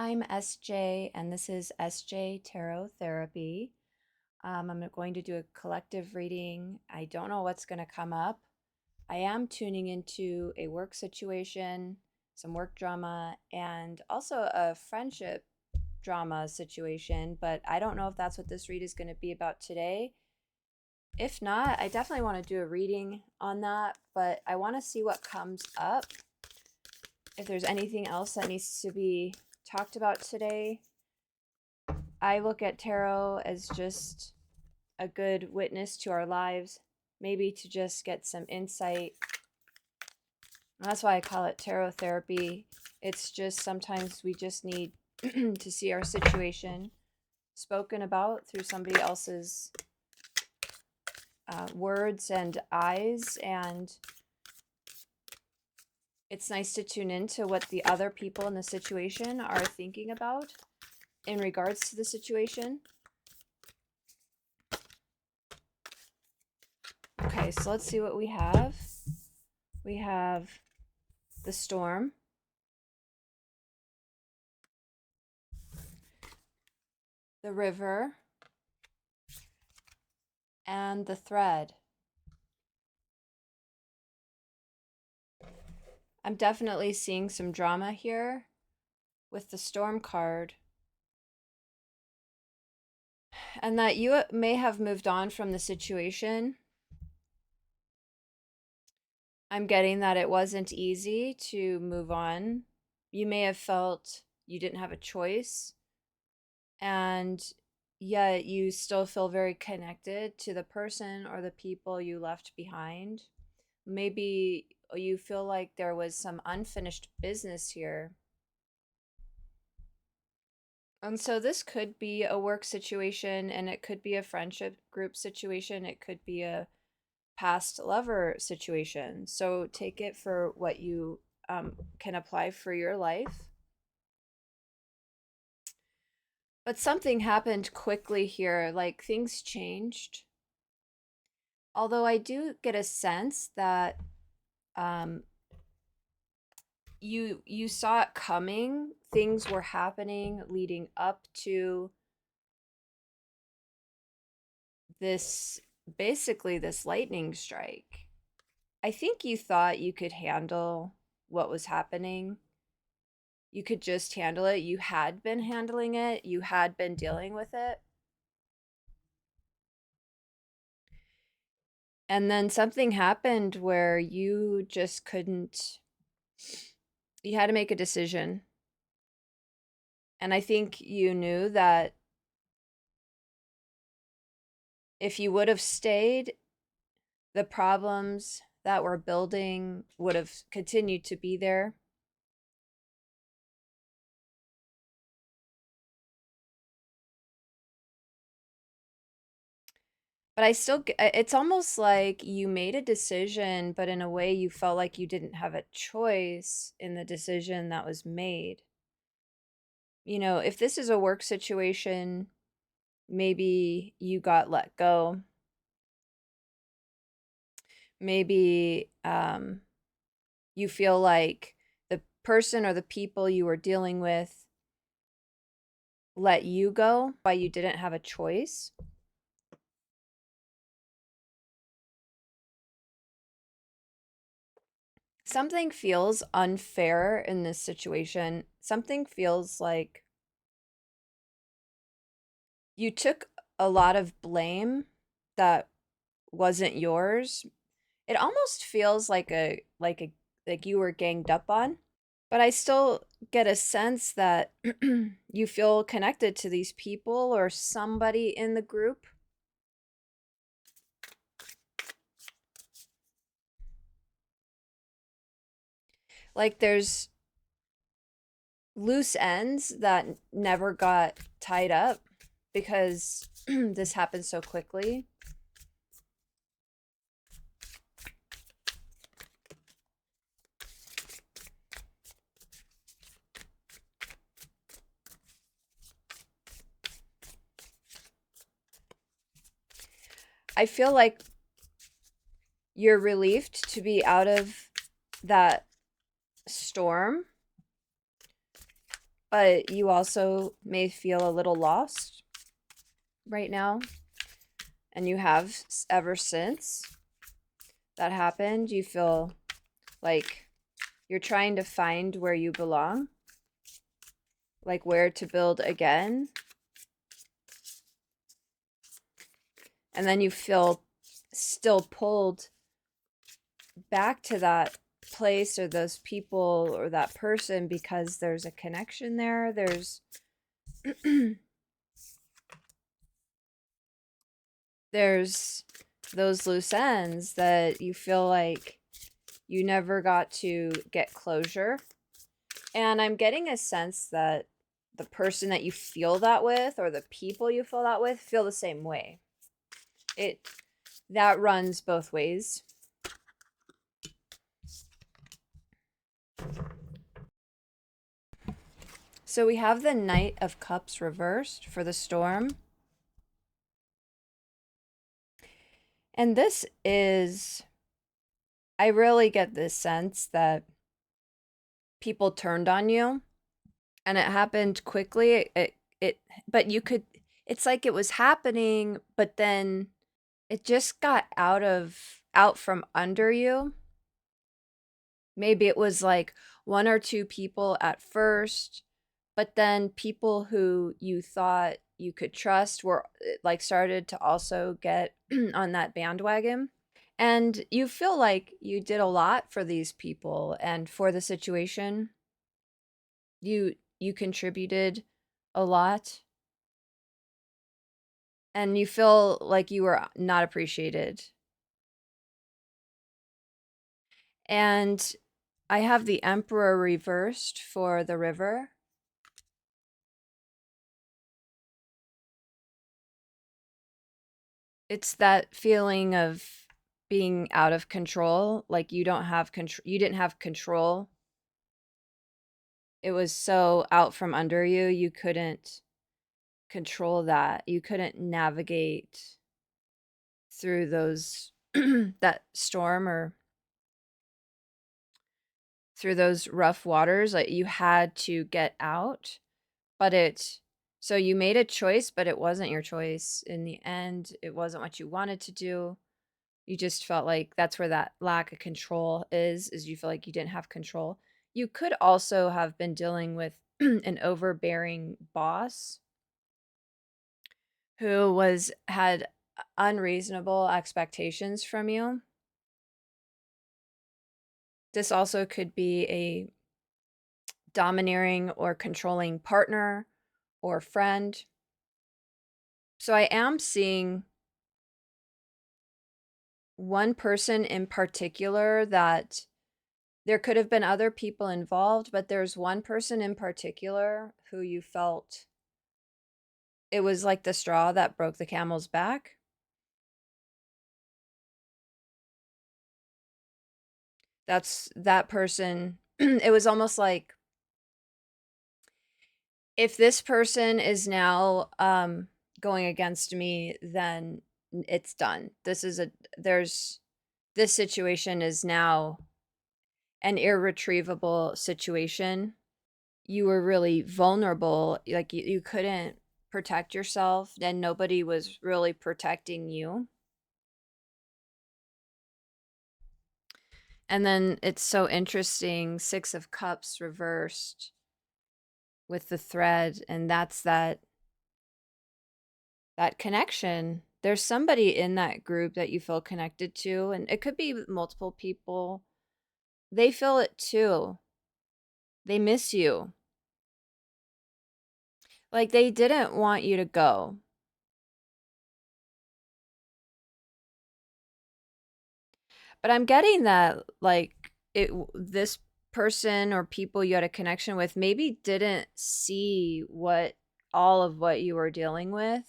I'm SJ, and this is SJ Tarot Therapy. I'm going to do a collective reading. I don't know what's going to come up. I am tuning into a work situation, some work drama, and also a friendship drama situation, but I don't know if that's what this read is going to be about today. If not, I definitely want to do a reading on that, but I want to see what comes up. If there's anything else that needs to be talked about today. I look at tarot as just a good witness to our lives, maybe to just get some insight. And that's why I call it tarot therapy. It's just sometimes we just need to see our situation spoken about through somebody else's words and eyes, and it's nice to tune into what the other people in the situation are thinking about in regards to the situation. Okay, so let's see what we have. We have the storm, the river, and the thread. I'm definitely seeing some drama here with the storm card. And that you may have moved on from the situation. I'm getting that it wasn't easy to move on. You may have felt you didn't have a choice, and yet you still feel very connected to the person or the people you left behind. Maybe you feel like there was some unfinished business here. And so this could be a work situation, and it could be a friendship group situation. It could be a past lover situation. So take it for what you can apply for your life. But something happened quickly here, like things changed. Although I do get a sense that um, you saw it coming. Things were happening leading up to this, basically this lightning strike. I think you thought you could handle what was happening. You could just handle it. You had been handling it. You had been dealing with it. And then something happened where you just couldn't, you had to make a decision. And I think you knew that if you would have stayed, the problems that were building would have continued to be there. But I still, it's almost like you made a decision, but in a way you felt like you didn't have a choice in the decision that was made. You know, if this is a work situation, maybe you got let go. Maybe you feel like the person or the people you were dealing with let you go, why you didn't have a choice. Something feels unfair in this situation. Something feels like you took a lot of blame that wasn't yours. It almost feels like you were ganged up on. But I still get a sense that you feel connected to these people or somebody in the group. Like there's loose ends that never got tied up because this happened so quickly. I feel like you're relieved to be out of that storm. but you also may feel a little lost right now, and you have ever since that happened. You feel like you're trying to find where you belong, like where to build again. And then you feel still pulled back to that place or those people or that person because there's a connection there. There's those loose ends that you feel like you never got to get closure. And I'm getting a sense that the person that you feel that with or the people you feel that with feel the same way. It that runs both ways. So we have the Knight of Cups reversed for the storm. And this is, I really get this sense that people turned on you and it happened quickly. But you could, it's like it was happening, but then it just got out from under you. Maybe it was like one or two people at first, but then people who you thought you could trust were like started to also get on that bandwagon. And you feel like you did a lot for these people and for the situation. You contributed a lot and you feel like you were not appreciated. And I have the Emperor reversed for the river. It's that feeling of being out of control, like you don't have control, you didn't have control. It was so out from under you, you couldn't control that. You couldn't navigate through those that storm or through those rough waters. Like you had to get out, but so you made a choice, but it wasn't your choice in the end. It wasn't what you wanted to do. You just felt like that's where that lack of control is you feel like you didn't have control. You could also have been dealing with an overbearing boss who had unreasonable expectations from you. This also could be a domineering or controlling partner or friend. So I am seeing one person in particular that there could have been other people involved, but there's one person in particular who you felt it was like the straw that broke the camel's back. That's that person. It was almost like if this person is now going against me, then it's done. This situation is now an irretrievable situation. You were really vulnerable, like you couldn't protect yourself, and nobody was really protecting you. And then it's so interesting, 6 of Cups reversed with the thread, and that's that connection. There's somebody in that group that you feel connected to, and it could be multiple people. They feel it too. They miss you. Like they didn't want you to go. But I'm getting that like this person or people you had a connection with maybe didn't see what all of what you were dealing with.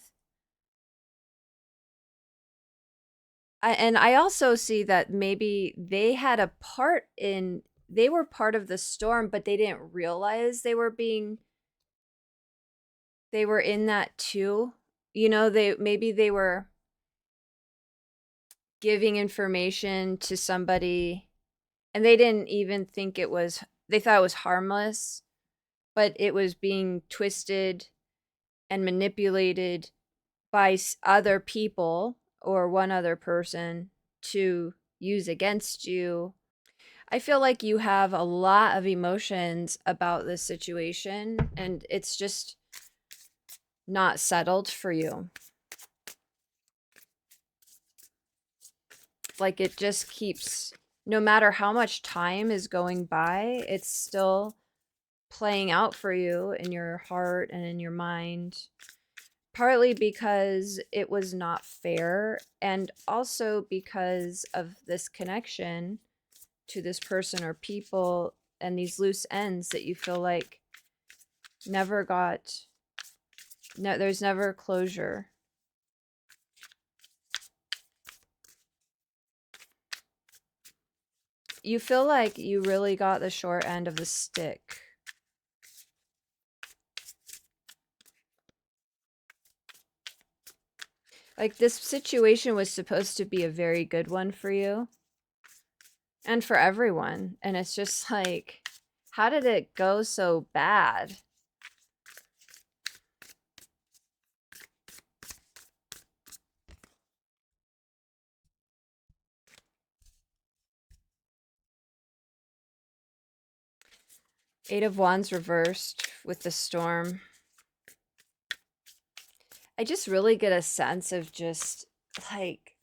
And I also see that maybe they had a part in they were part of the storm, but they didn't realize they were in that too. You know, they were giving information to somebody and they didn't even think they thought it was harmless. but it was being twisted and manipulated by other people or one other person to use against you. I feel like you have a lot of emotions about this situation and it's just not settled for you. Like it just keeps, no matter how much time is going by, it's still playing out for you in your heart and in your mind. Partly because it was not fair, and also because of this connection to this person or people and these loose ends that you feel like never got, no, there's never closure. You feel like you really got the short end of the stick. Like this situation was supposed to be a very good one for you and for everyone. And it's just like, how did it go so bad? Eight of Wands reversed with the storm. I just really get a sense of just like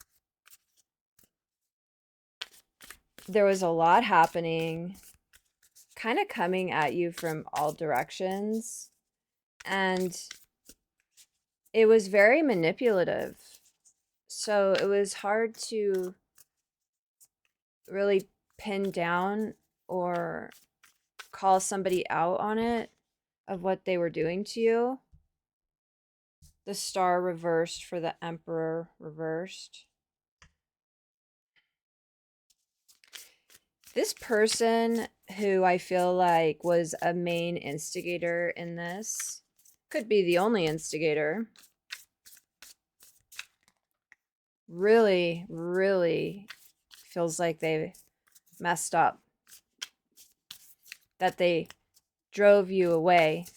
there was a lot happening, kind of coming at you from all directions. And it was very manipulative. So it was hard to really pin down or call somebody out on it of what they were doing to you. The star reversed for the emperor reversed. This person who I feel like was a main instigator in this could be the only instigator. Really, really feels like they messed up. That they drove you away.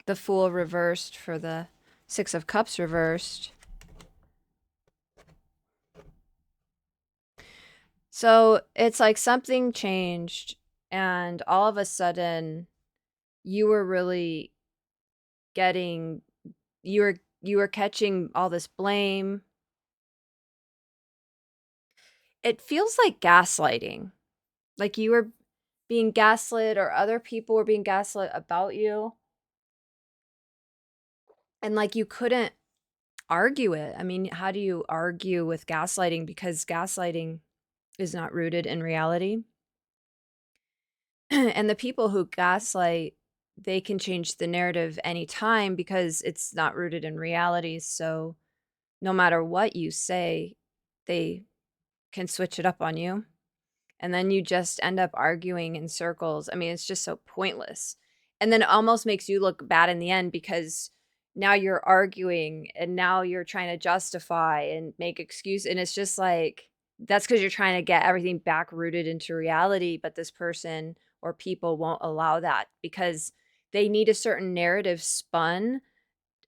The Fool reversed for the Six of Cups reversed. So it's like something changed, and all of a sudden, you were really getting, you were catching all this blame. It feels like gaslighting, like you were being gaslit, or other people were being gaslit about you, and like you couldn't argue it. I mean, how do you argue with gaslighting? Because gaslighting is not rooted in reality. And the people who gaslight, they can change the narrative anytime because it's not rooted in reality. So no matter what you say, they can switch it up on you. And then you just end up arguing in circles. I mean, it's just so pointless. And then it almost makes you look bad in the end because now you're arguing and now you're trying to justify and make excuse. And it's just like, that's because you're trying to get everything back rooted into reality. But this person or people won't allow that because they need a certain narrative spun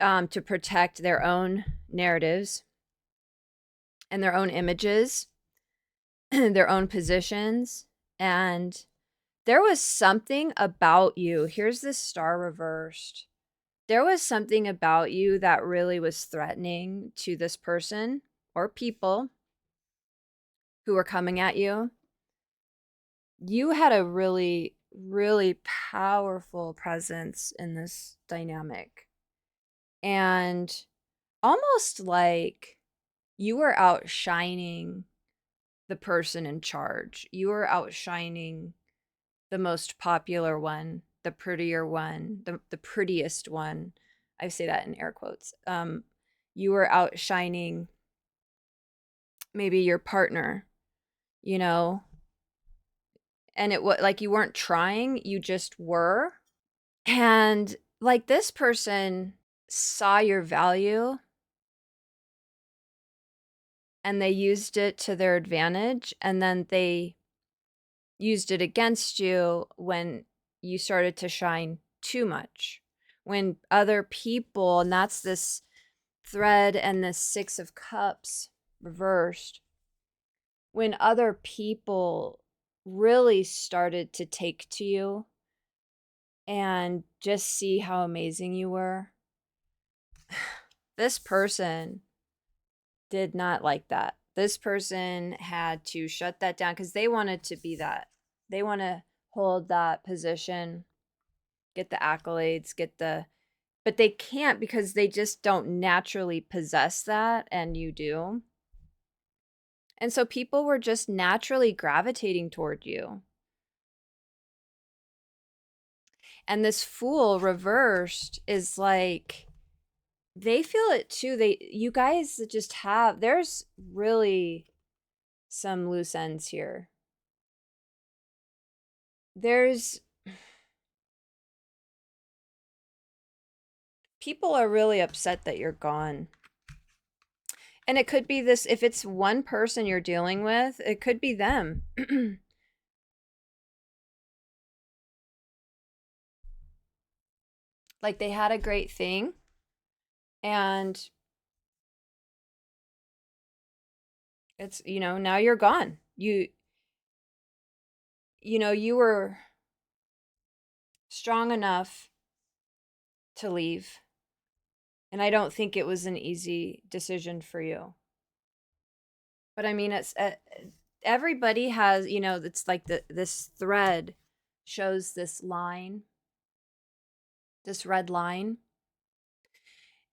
to protect their own narratives and their own images, their own positions. And there was something about you. Here's the star reversed. There was something about you that really was threatening to this person or people who were coming at you. You had a really, really powerful presence in this dynamic. And almost like you were outshining the person in charge. You were outshining the most popular one, the prettier one, the prettiest one. I say that in air quotes. You were outshining maybe your partner, you know, and it was like you weren't trying, you just were. And like this person saw your value and they used it to their advantage, and then they used it against you when you started to shine too much. When other people, and that's this thread and this 6 of Cups reversed, when other people really started to take to you and just see how amazing you were, this person did not like that. This person had to shut that down because they wanted to be that. They want to hold that position, get the accolades, but they can't because they just don't naturally possess that, and you do. And so people were just naturally gravitating toward you. And this Fool reversed is like they feel it too. You guys just there's really some loose ends here. There's People are really upset that you're gone. And it could be this, if it's one person you're dealing with, it could be them. Like they had a great thing and it's, now you're gone. You were strong enough to leave. And I don't think it was an easy decision for you. But I mean, it's everybody has, it's like this thread shows this line, this red line.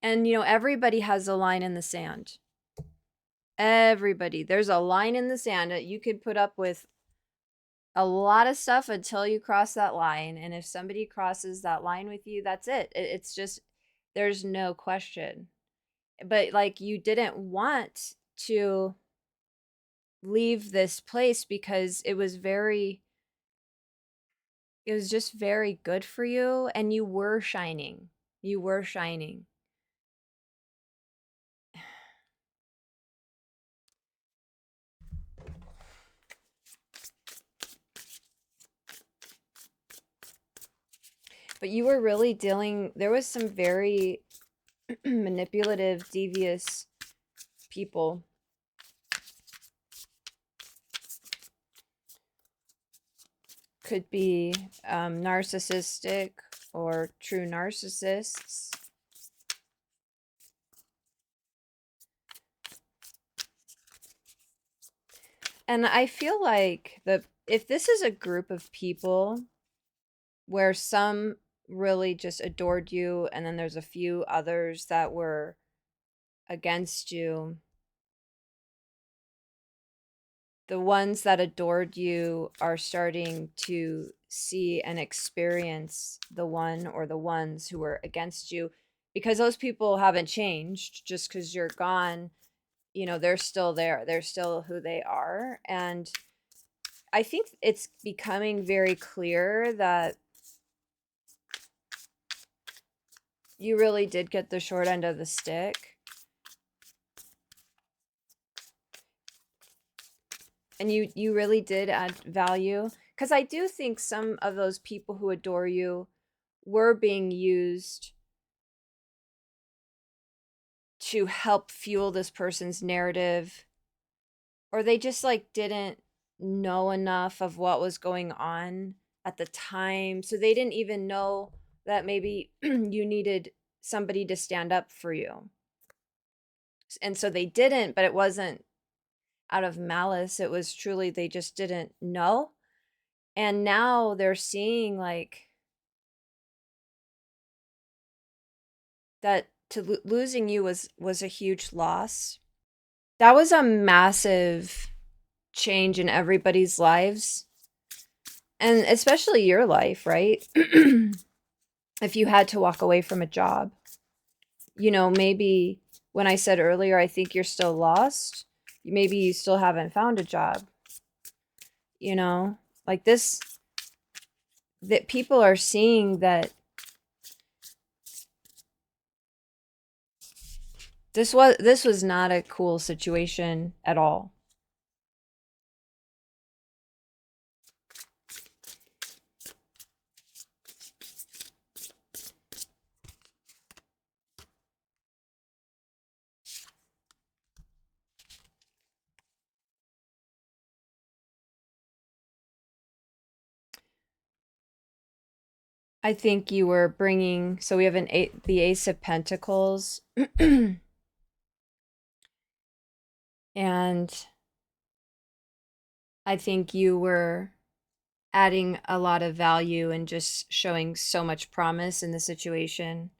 And everybody has a line in the sand. Everybody. There's a line in the sand that you could put up with a lot of stuff until you cross that line. And if somebody crosses that line with you, that's it. It's just, there's no question. But like you didn't want to leave this place because it was just very good for you, and you were shining. You were shining. But you were really there was some very manipulative, devious people. Could be narcissistic or true narcissists. And I feel like if this is a group of people where some really just adored you and then there's a few others that were against you, the ones that adored you are starting to see and experience the one or the ones who were against you, because those people haven't changed. Just because you're gone, they're still there. They're still who they are. And I think it's becoming very clear that you really did get the short end of the stick. And you really did add value. Because I do think some of those people who adore you were being used to help fuel this person's narrative, or they just like didn't know enough of what was going on at the time, so they didn't even know that maybe you needed somebody to stand up for you. And so they didn't, but it wasn't out of malice. It was truly they just didn't know. And now they're seeing like that losing you was a huge loss. That was a massive change in everybody's lives, and especially your life, right? If you had to walk away from a job, maybe when I said earlier, I think you're still lost, maybe you still haven't found a job, you know, like this, that people are seeing that this was not a cool situation at all. I think you were bringing, so we have the Ace of Pentacles, and I think you were adding a lot of value and just showing so much promise in the situation.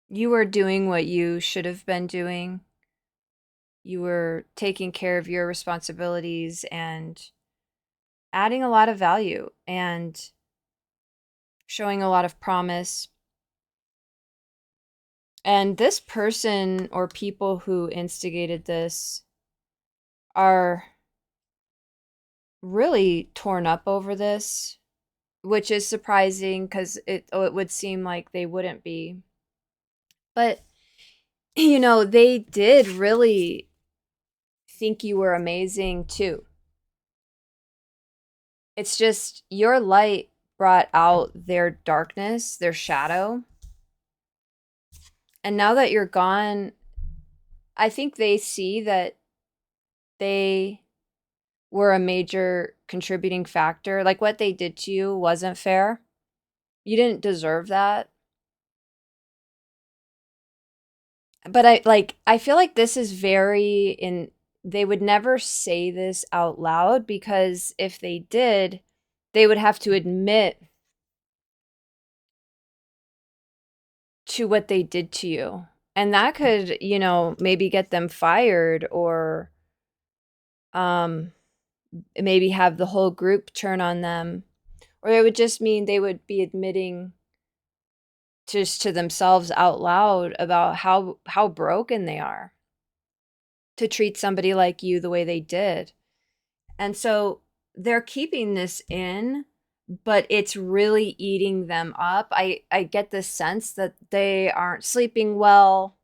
You were doing what you should have been doing. You were taking care of your responsibilities and adding a lot of value and showing a lot of promise. And this person or people who instigated this are really torn up over this, which is surprising because it would seem like they wouldn't be. But, they did really think you were amazing too. It's just your light brought out their darkness, their shadow. And now that you're gone, I think they see that they were a major contributing factor. Like what they did to you wasn't fair. You didn't deserve that. But I feel like this is very in they would never say this out loud because if they did, they would have to admit to what they did to you. And that could, maybe get them fired or maybe have the whole group turn on them. Or it would just mean they would be admitting just to themselves out loud about how broken they are to treat somebody like you the way they did. And so they're keeping this in, but it's really eating them up. I get the sense that they aren't sleeping well.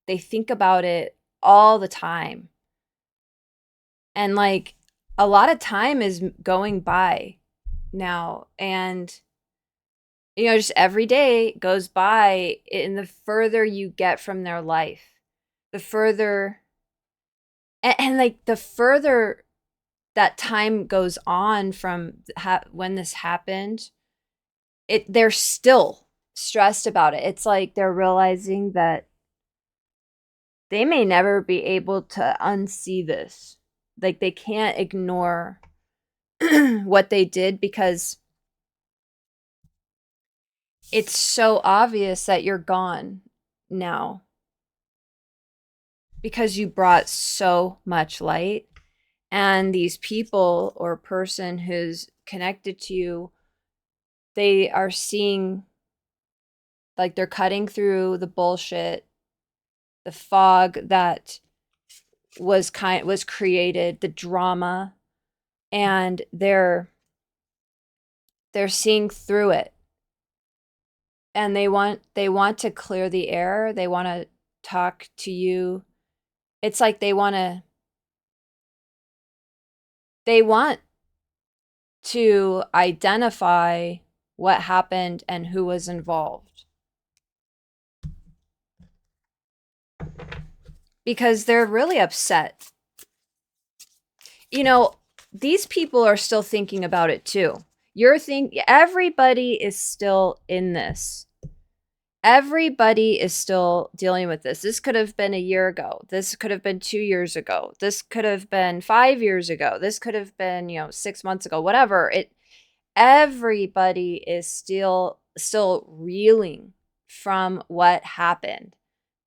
They think about it all the time. And like a lot of time is going by now, and just every day goes by, and the further you get from their life, the further and like the further that time goes on from when this happened, they're still stressed about it. It's like they're realizing that they may never be able to unsee this. Like they can't ignore what they did because it's so obvious that you're gone now because you brought so much light. And these people or person who's connected to you, they are seeing, like they're cutting through the bullshit, the fog that was created, the drama, and they're seeing through it. And they want to clear the air. They want to talk to you. It's like they want to identify what happened and who was involved. Because they're really upset. These people are still thinking about it too. Everybody is still in this. Everybody is still dealing with this. This could have been a year ago. This could have been 2 years ago. This could have been 5 years ago. This could have been, 6 months ago. Whatever. Everybody is still reeling from what happened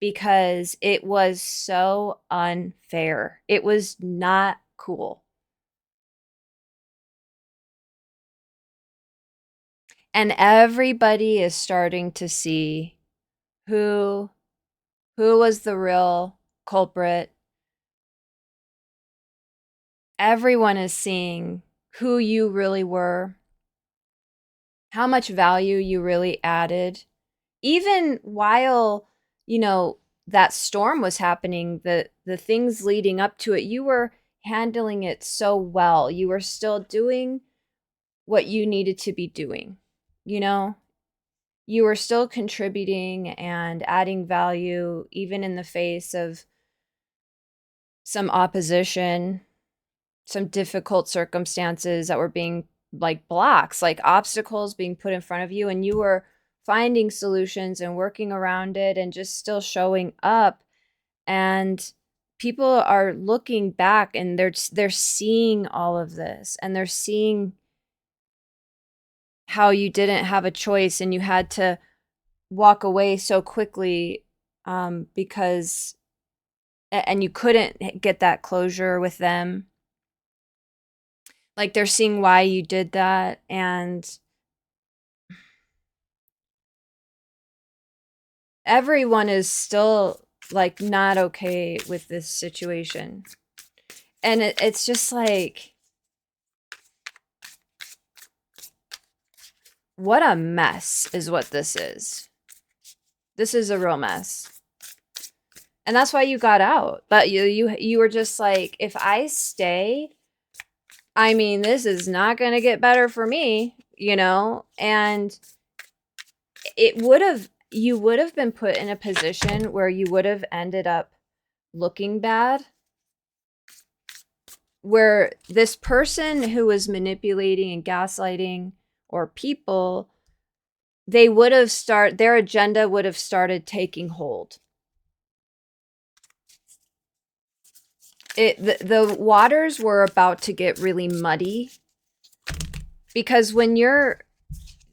because it was so unfair. It was not cool. And everybody is starting to see who Who was the real culprit? Everyone is seeing who you really were, how much value you really added. Even while, you know, that storm was happening, the things leading up to it, you were handling it so well. You were still doing what you needed to be doing. You know, you were still contributing and adding value even in the face of some opposition, some difficult circumstances that were being like blocks, like obstacles being put in front of you, and you were finding solutions and working around it and just still showing up. And people are looking back and they're seeing all of this, and they're seeing how you didn't have a choice and you had to walk away so quickly, because and you couldn't get that closure with them. Like, they're seeing why you did that, and everyone is still like not okay with this situation. And it's just like, what a mess is what this is. This is a real mess. And that's why you got out. But you were just like, if I stay, I mean, this is not going to get better for me, you know? And you would have been put in a position where you would have ended up looking bad, where this person who was manipulating and gaslighting, or people, their agenda would have started taking hold. The waters were about to get really muddy, because when you're,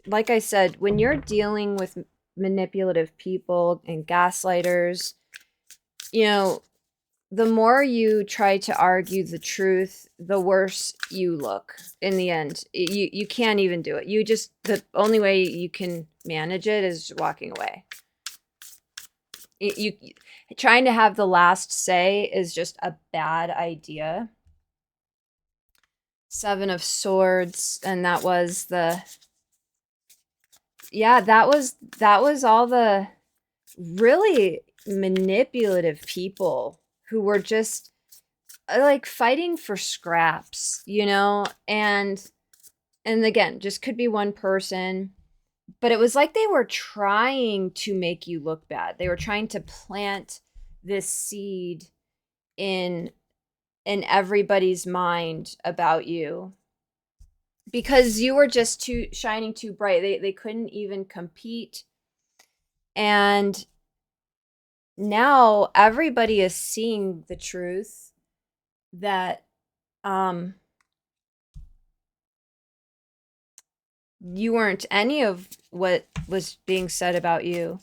like I said, when you're dealing with manipulative people and gaslighters, you know, the more you try to argue the truth, the worse you look in the end. You can't even do it. The only way you can manage it is walking away. You trying to have the last say is just a bad idea. 7 of Swords, and that was that was all the really manipulative people who were just like fighting for scraps, you know? And again, just could be one person, but it was like they were trying to make you look bad. They were trying to plant this seed in everybody's mind about you, because you were just too shining too bright. They couldn't even compete. And now everybody is seeing the truth that you weren't any of what was being said about you,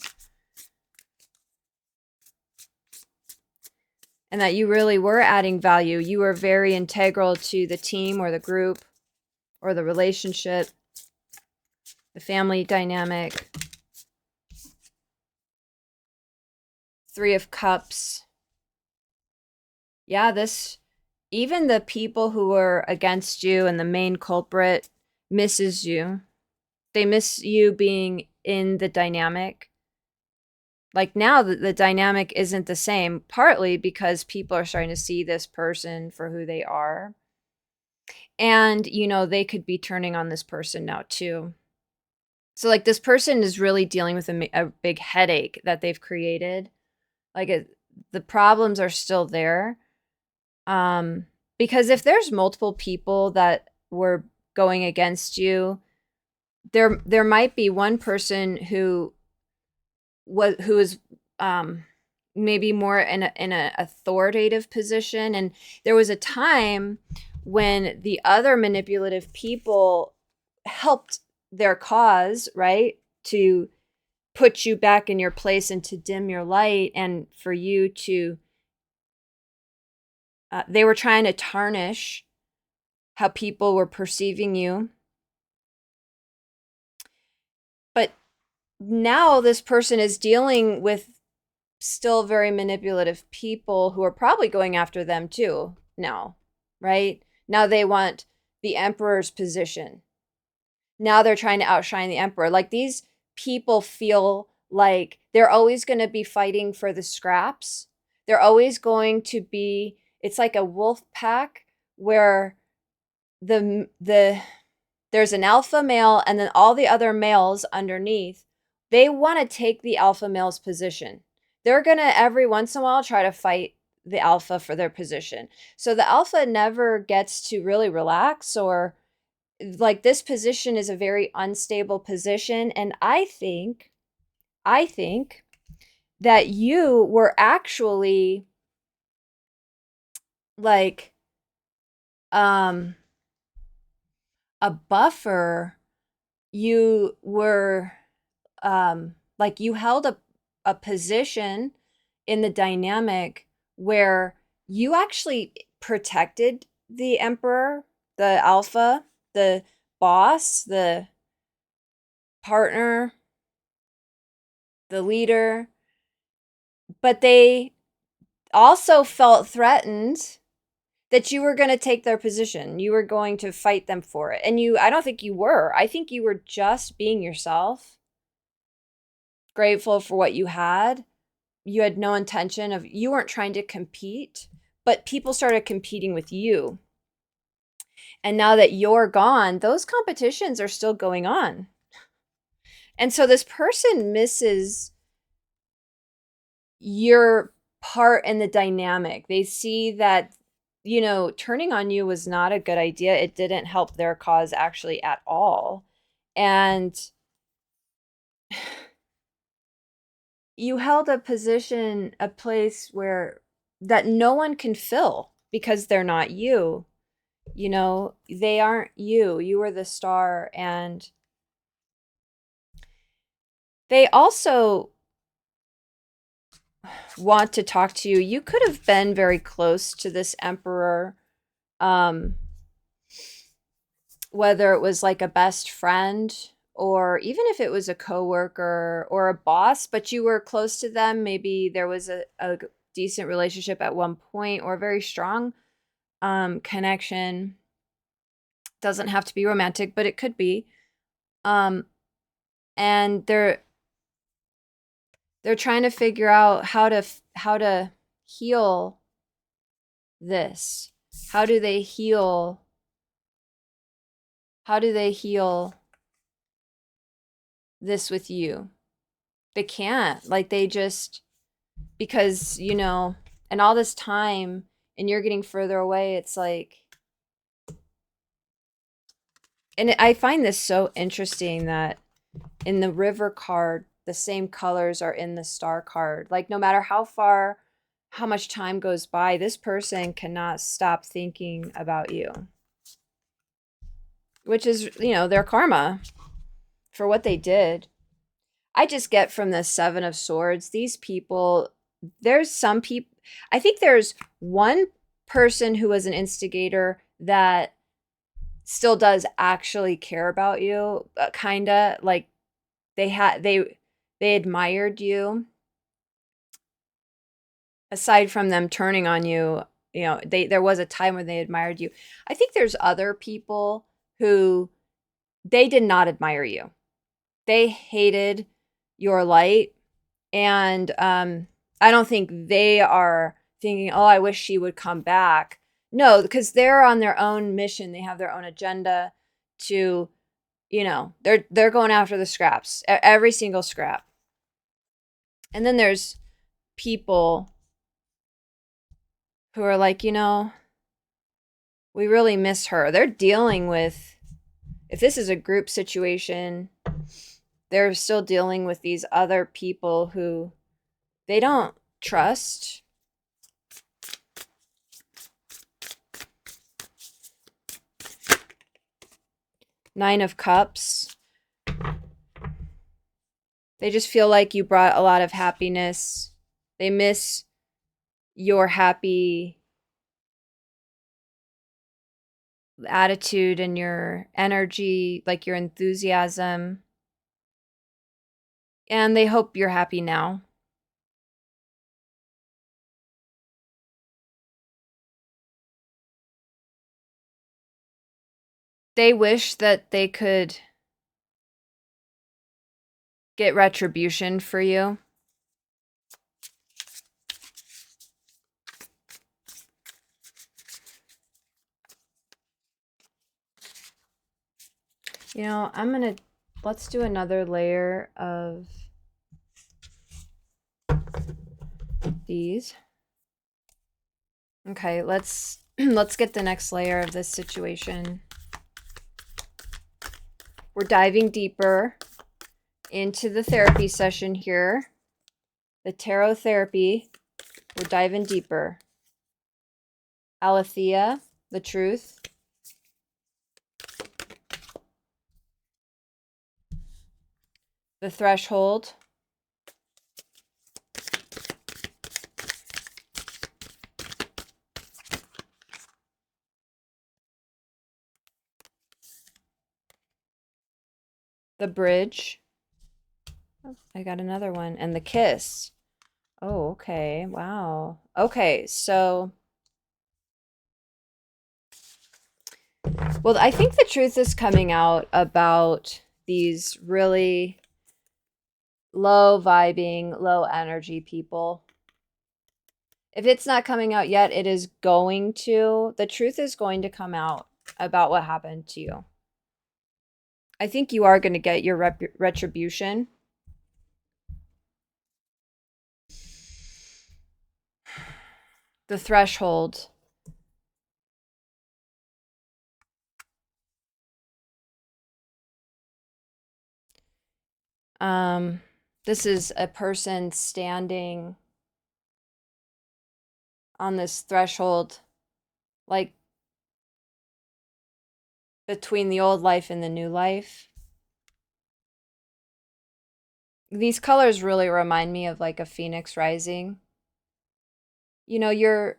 and that you really were adding value. You were very integral to the team or the group or the relationship, the family dynamic. 3 of Cups. Yeah, even the people who were against you and the main culprit misses you. They miss you being in the dynamic. Like, now the dynamic isn't the same, partly because people are starting to see this person for who they are. And, you know, they could be turning on this person now too. So, like, this person is really dealing with a big headache that they've created. Like, the problems are still there. Because if there's multiple people that were going against you, there might be one person who is maybe more in a authoritative position, and there was a time when the other manipulative people helped their cause, right, to put you back in your place and to dim your light, and for you to they were trying to tarnish how people were perceiving you. But now this person is dealing with still very manipulative people who are probably going after them too now, right? Now they want the emperor's position. Now they're trying to outshine the emperor. Like these people feel like they're always going to be fighting for the scraps. They're always going to be, it's like a wolf pack where the there's an alpha male and then all the other males underneath, they want to take the alpha male's position. They're going to every once in a while try to fight the alpha for their position. So the alpha never gets to really relax, or like this position is a very unstable position. And I think that you were actually like um a buffer. You were like you held a position in the dynamic where you actually protected the emperor, the alpha, the boss, the partner, the leader, but they also felt threatened that you were going to take their position. You were going to fight them for it. And I don't think you were. I think you were just being yourself, grateful for what you had. You had no intention of, you weren't trying to compete, but people started competing with you. And now that you're gone, those competitions are still going on. And so this person misses your part in the dynamic. They see that, turning on you was not a good idea. It didn't help their cause actually at all. And you held a position, a place where that no one can fill because they're not you. They aren't you. You were the star. And they also want to talk to you. You could have been very close to this emperor, whether it was like a best friend or even if it was a coworker or a boss, but you were close to them. Maybe there was a decent relationship at one point or a very strong connection. Doesn't have to be romantic, but it could be. And they're trying to figure out how to heal this. How do they heal this with you? They can't. Like they just, because, and all this time and you're getting further away, it's like, and I find this so interesting that in the river card, the same colors are in the star card. Like no matter how much time goes by, this person cannot stop thinking about you, which is, their karma for what they did. I just get from the Seven of Swords, these people, there's some people, I think there's one person who was an instigator that still does actually care about you, kind of like they admired you. Aside from them turning on you, there was a time when they admired you. I think there's other people who they did not admire you. They hated your light. And I don't think they are thinking, oh, I wish she would come back. No, because they're on their own mission. They have their own agenda to, they're going after the scraps, every single scrap. And then there's people who are like, we really miss her. They're dealing with, if this is a group situation, they're still dealing with these other people who they don't trust. Nine of Cups. They just feel like you brought a lot of happiness. They miss your happy attitude and your energy, like your enthusiasm. And they hope you're happy now. They wish that they could get retribution for you. You know, let's do another layer of these. Okay, let's get the next layer of this situation. We're diving deeper into the therapy session here. The tarot therapy. We're diving deeper. Aletheia, the truth. The threshold. The bridge. Oh, I got another one. And the kiss. Oh, okay. Wow. Okay, so well, I think the truth is coming out about these really low vibing, low energy people. If it's not coming out yet, it is going to. The truth is going to come out about what happened to you. I think you are going to get your retribution. The threshold. This is a person standing on this threshold, like between the old life and the new life. These colors really remind me of like a phoenix rising. You know,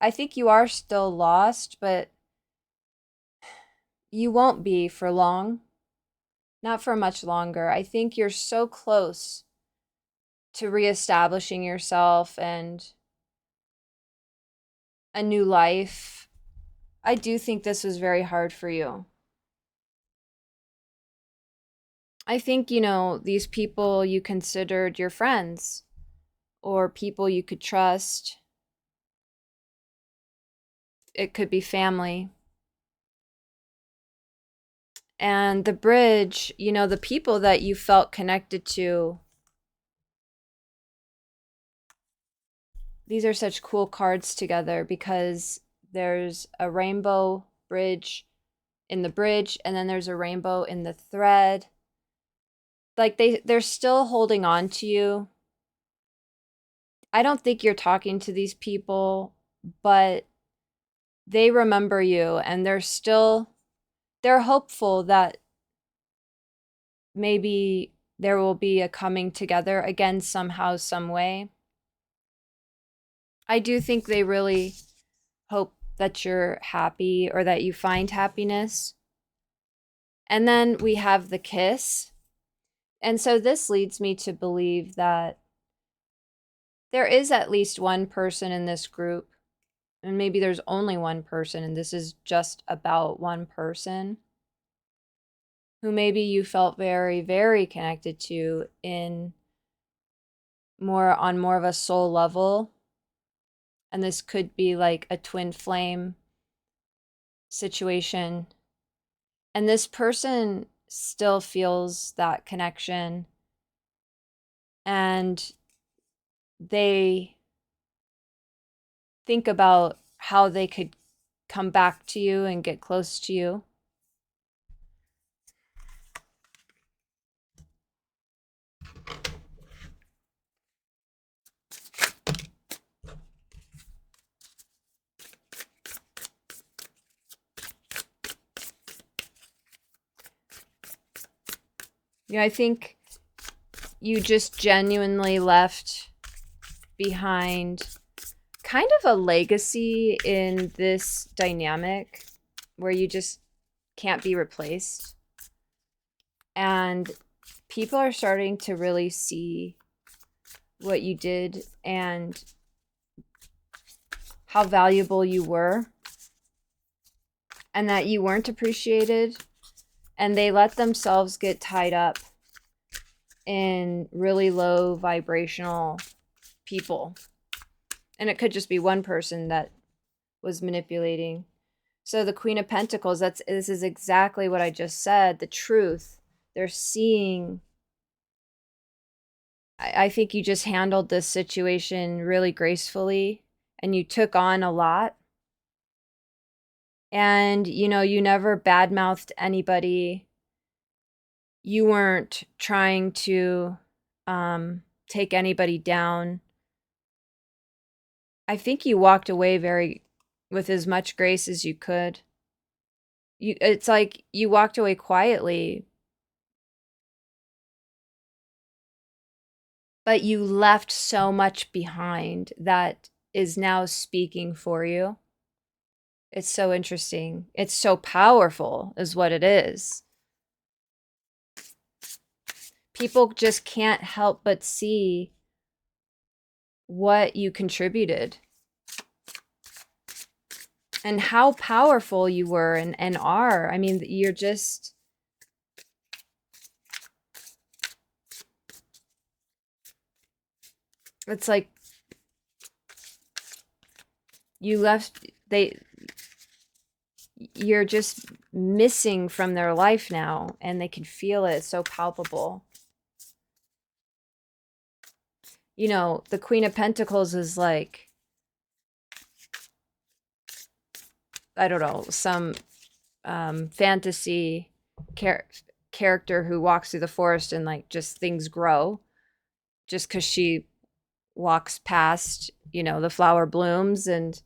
I think you are still lost, but you won't be for long. Not for much longer. I think you're so close to reestablishing yourself and a new life. I do think this was very hard for you. I think, you know, these people you considered your friends or people you could trust. It could be family. And the bridge, you know, the people that you felt connected to. These are such cool cards together because there's a rainbow bridge in the bridge, and then there's a rainbow in the thread. Like they're still holding on to you. I don't think you're talking to these people, but they remember you, and they're hopeful that maybe there will be a coming together again somehow, some way. I do think they really hope that you're happy or that you find happiness. And then we have the kiss. And so this leads me to believe that there is at least one person in this group, and maybe there's only one person, and this is just about one person who maybe you felt very, very connected to on more of a soul level. And this could be like a twin flame situation. And this person still feels that connection, and they think about how they could come back to you and get close to you. You know, I think you just genuinely left behind kind of a legacy in this dynamic where you just can't be replaced. And people are starting to really see what you did and how valuable you were. and that you weren't appreciated, and they let themselves get tied up in really low vibrational people. And it could just be one person that was manipulating. So the Queen of Pentacles, this is exactly what I just said, the truth. They're seeing. I think you just handled this situation really gracefully, and you took on a lot. And, you know, you never badmouthed anybody. You weren't trying to take anybody down. I think you walked away with as much grace as you could. It's like you walked away quietly, but you left so much behind that is now speaking for you. It's so interesting. It's so powerful, is what it is. People just can't help but see what you contributed and how powerful you were and are. I mean, you're just. It's like you left. You're just missing from their life now, and they can feel it. It's so palpable. You know, the Queen of Pentacles is like, I don't know, some fantasy character who walks through the forest and like just things grow just because she walks past, you know, the flower blooms, and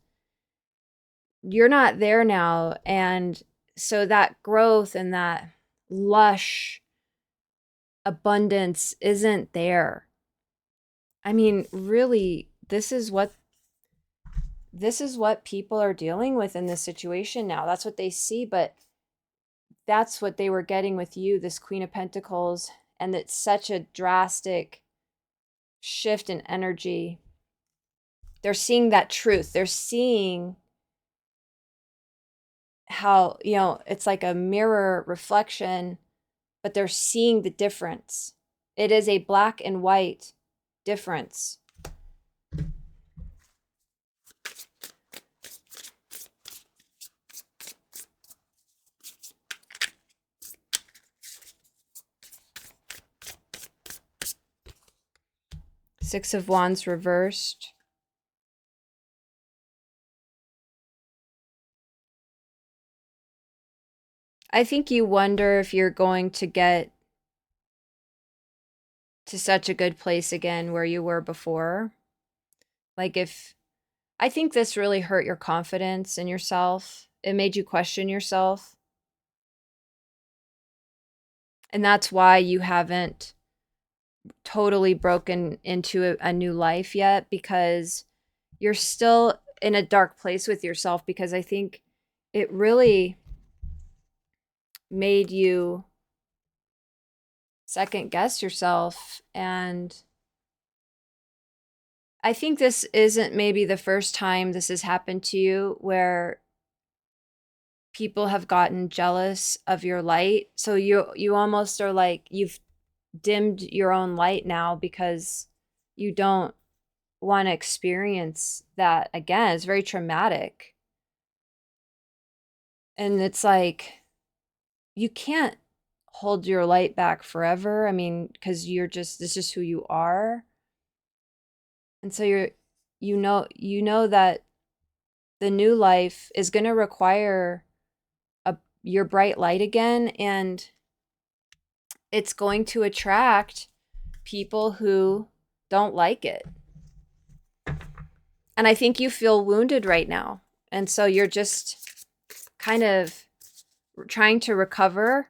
you're not there now. And so that growth and that lush abundance isn't there. I mean, really, this is what people are dealing with in this situation now. That's what they see, but that's what they were getting with you, this Queen of Pentacles, and it's such a drastic shift in energy. They're seeing that truth. They're seeing how, you know, it's like a mirror reflection, but they're seeing the difference. It is a black and white difference. Six of Wands reversed. I think you wonder if you're going to get to such a good place again where you were before. Like, if I think this really hurt your confidence in yourself, it made you question yourself. And that's why you haven't totally broken into a new life yet, because you're still in a dark place with yourself, because I think it really made you second guess yourself. And I think this isn't maybe the first time this has happened to you, where people have gotten jealous of your light. So you almost are like, you've dimmed your own light now because you don't want to experience that again. It's very traumatic. And it's like, you can't hold your light back forever. I mean, because this is just who you are. And so you know that the new life is going to require your bright light again, and it's going to attract people who don't like it. And I think you feel wounded right now. And so you're just kind of trying to recover,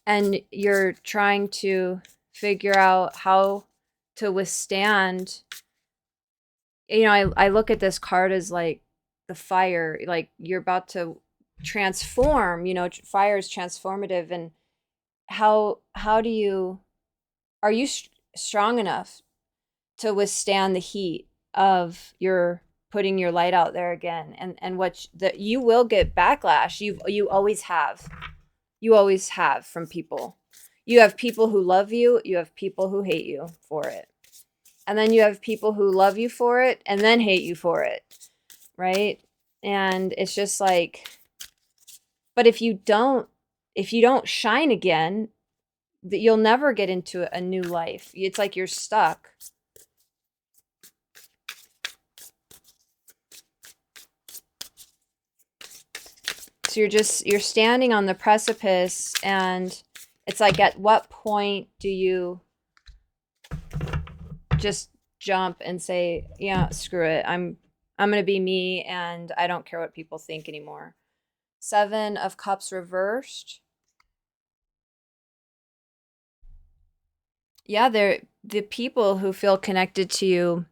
and you're trying to figure out how to withstand. You know, I look at this card as like the fire, like you're about to transform, you know, fire is transformative. And how do you, are you strong enough to withstand the heat of your putting your light out there again, and what that you will get backlash. You always have. You always have from people. You have people who love you, you have people who hate you for it. And then you have people who love you for it and then hate you for it, right? And it's just like, but if you don't shine again, that you'll never get into a new life. It's like you're stuck. So you're standing on the precipice, and it's like, at what point do you just jump and say, yeah, screw it. I'm going to be me, and I don't care what people think anymore. 7 of Cups reversed. Yeah, they're the people who feel connected to you.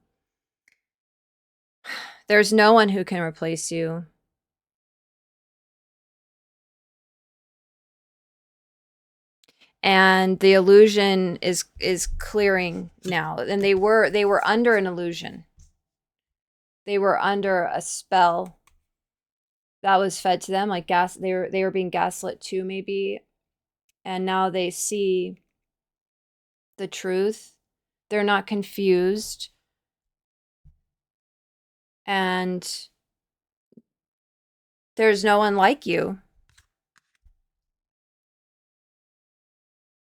There's no one who can replace you. And the illusion is clearing now. And they were under an illusion. They were under a spell that was fed to them, like they were being gaslit too, maybe. And now they see the truth. They're not confused. And there's no one like you.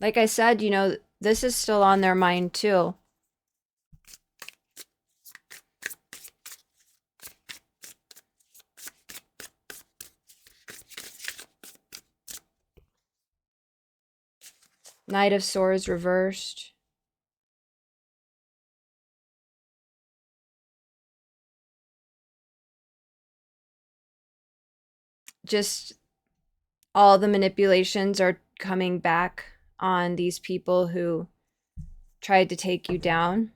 Like I said, this is still on their mind too. Knight of Swords reversed. Just all the manipulations are coming back on these people who tried to take you down.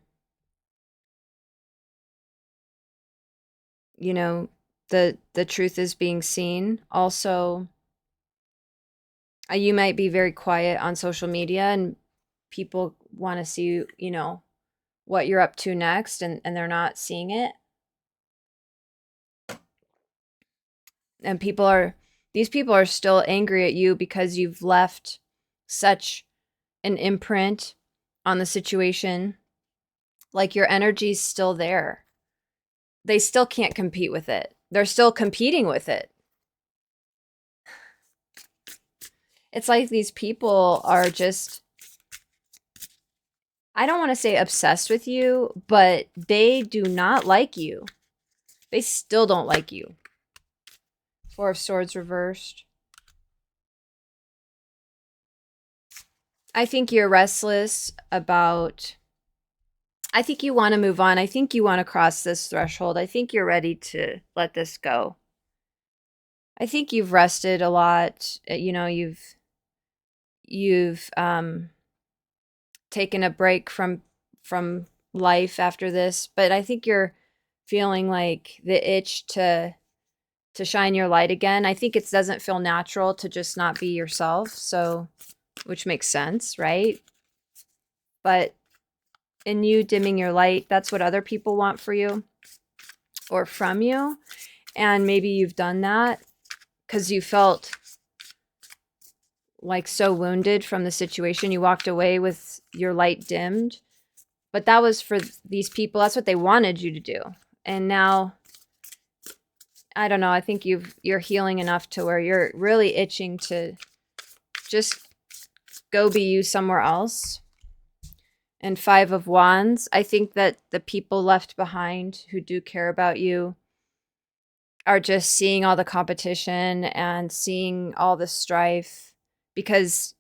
The truth is being seen. Also, you might be very quiet on social media, and people want to see, what you're up to next, and they're not seeing it. And these people are still angry at you because you've left such an imprint on the situation. Like, your energy's still there. They still can't compete with it. They're still competing with it. It's like these people are just, I don't want to say obsessed with you, but they do not like you. They still don't like you. 4 of Swords reversed. I think you're restless about, I think you want to move on. I think you want to cross this threshold. I think you're ready to let this go. I think you've rested a lot. You've taken a break from life after this, but I think you're feeling like the itch to shine your light again. I think it doesn't feel natural to just not be yourself, so, which makes sense, right? But in you dimming your light, that's what other people want for you or from you. And maybe you've done that because you felt like so wounded from the situation. You walked away with your light dimmed, but that was for these people. That's what they wanted you to do. And now, I don't know, I think you're healing enough to where you're really itching to just go be you somewhere else. And 5 of Wands, I think that the people left behind who do care about you are just seeing all the competition and seeing all the strife, because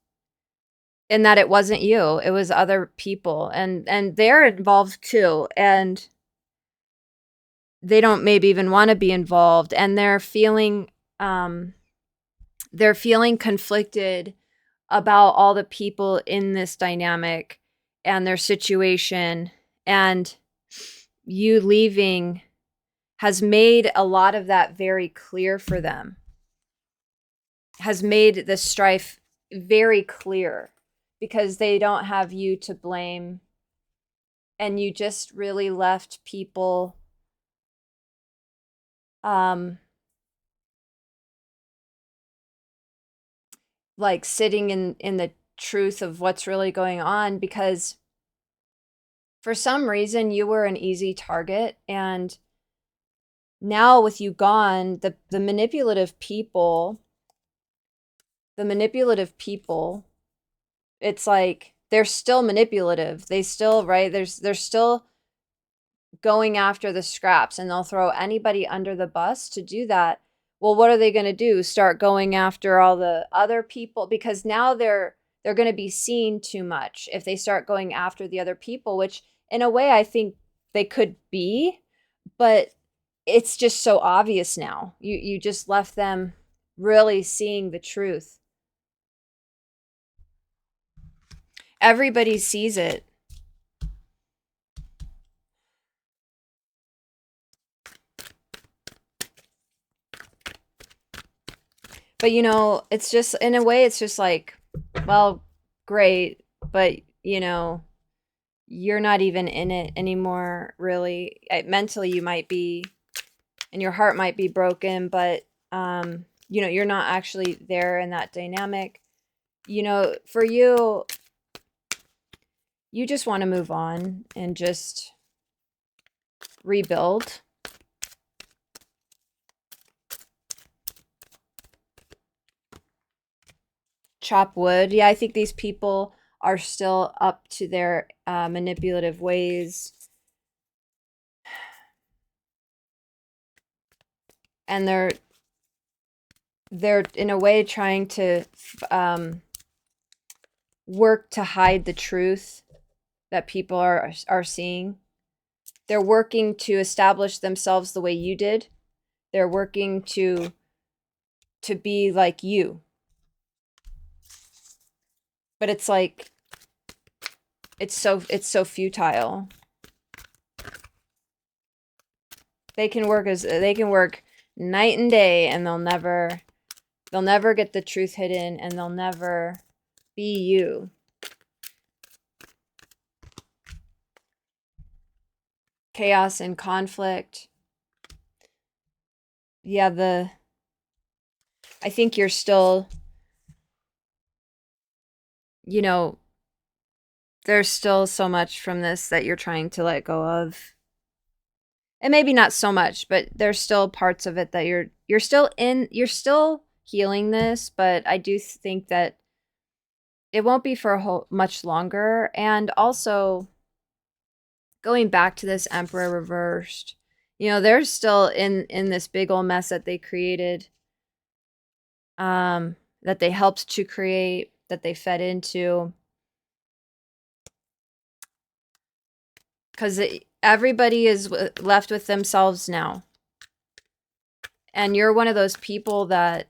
in that it wasn't you, it was other people, and they're involved too, and they don't maybe even want to be involved, and they're feeling conflicted about all the people in this dynamic and their situation, and you leaving has made a lot of that very clear for them, has made the strife very clear, because they don't have you to blame, and you just really left people like sitting in the truth of what's really going on, because for some reason you were an easy target, and now with you gone, the manipulative people, it's like they're still manipulative. They still, right? They're still going after the scraps, and they'll throw anybody under the bus to do that. Well, what are they going to do? Start going after all the other people, because now they're going to be seen too much if they start going after the other people, which in a way I think they could be, but it's just so obvious now. You just left them really seeing the truth. Everybody sees it. But it's just, in a way, it's just like, well, great, but you're not even in it anymore, really. Mentally, you might be, and your heart might be broken, but you're not actually there in that dynamic. For you, you just want to move on and just rebuild. Chop wood. Yeah, I think these people are still up to their manipulative ways. And they're in a way trying to work to hide the truth that people are seeing. They're working to establish themselves the way you did. They're working to be like you. But it's like it's so futile. They can work night and day, and they'll never get the truth hidden, and they'll never be you. Chaos and conflict. Yeah, I think you're still, there's still so much from this that you're trying to let go of. And maybe not so much, but there's still parts of it that you're still healing this, but I do think that it won't be for much longer. And also, going back to this Emperor reversed, they're still in this big old mess that they created, that they helped to create, that they fed into. Because everybody is left with themselves now. And you're one of those people that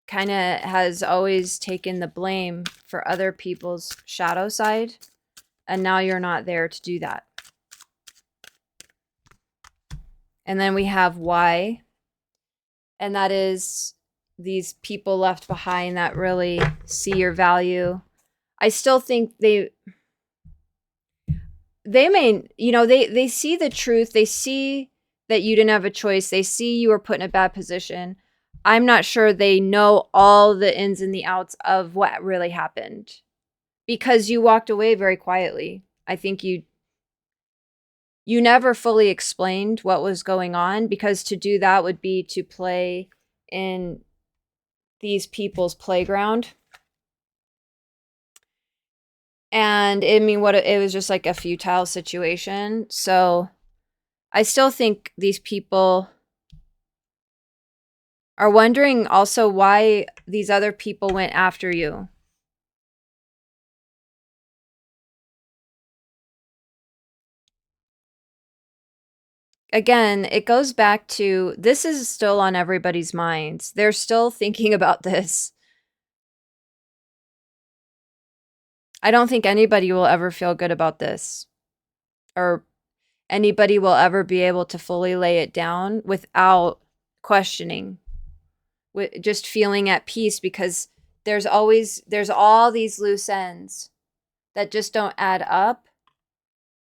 kind of has always taken the blame for other people's shadow side. And now you're not there to do that. And then we have why. And that is these people left behind that really see your value. I still think they may, they see the truth. They see that you didn't have a choice. They see you were put in a bad position. I'm not sure they know all the ins and the outs of what really happened, because you walked away very quietly. I think you never fully explained what was going on, because to do that would be to play in these people's playground. And I mean, it was just like a futile situation. So I still think these people are wondering also why these other people went after you. Again, it goes back to, this is still on everybody's minds. They're still thinking about this. I don't think anybody will ever feel good about this, or anybody will ever be able to fully lay it down without questioning, with just feeling at peace, because there's all these loose ends that just don't add up.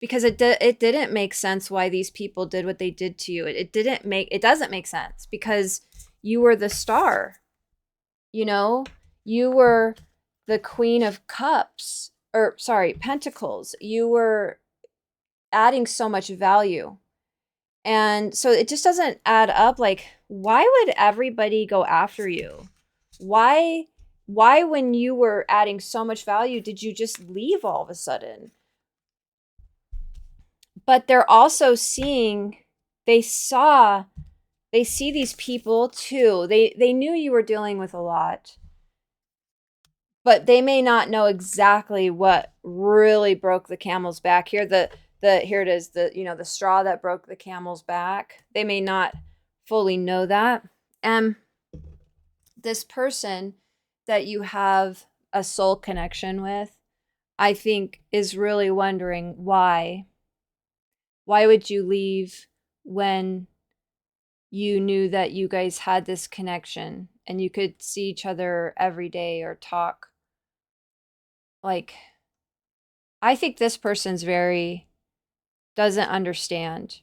because it didn't make sense why these people did what they did to you. It doesn't make sense because you were the star. You know, you were the queen of cups, or sorry, pentacles. You were adding so much value. And so it just doesn't add up. Like, why would everybody go after you? Why why when you were adding so much value did you just leave all of a sudden? But they're also seeing, they saw, they see these people too. They knew you were dealing with a lot, but they may not know exactly what really broke the camel's back. Here it is, the straw that broke the camel's back. They may not fully know that. And this person that you have a soul connection with, I think, is really wondering why. Why would you leave when you knew that you guys had this connection and you could see each other every day or talk? Like, I think this person's doesn't understand.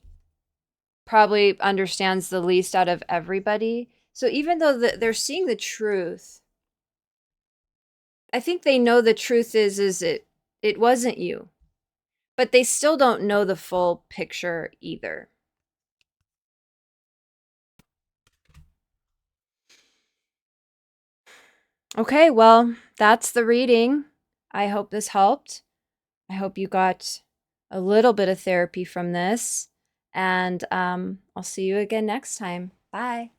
Probably understands the least out of everybody. So even though they're seeing the truth, I think they know the truth is it wasn't you. But they still don't know the full picture either. Okay, well, that's the reading. I hope this helped. I hope you got a little bit of therapy from this. And I'll see you again next time. Bye.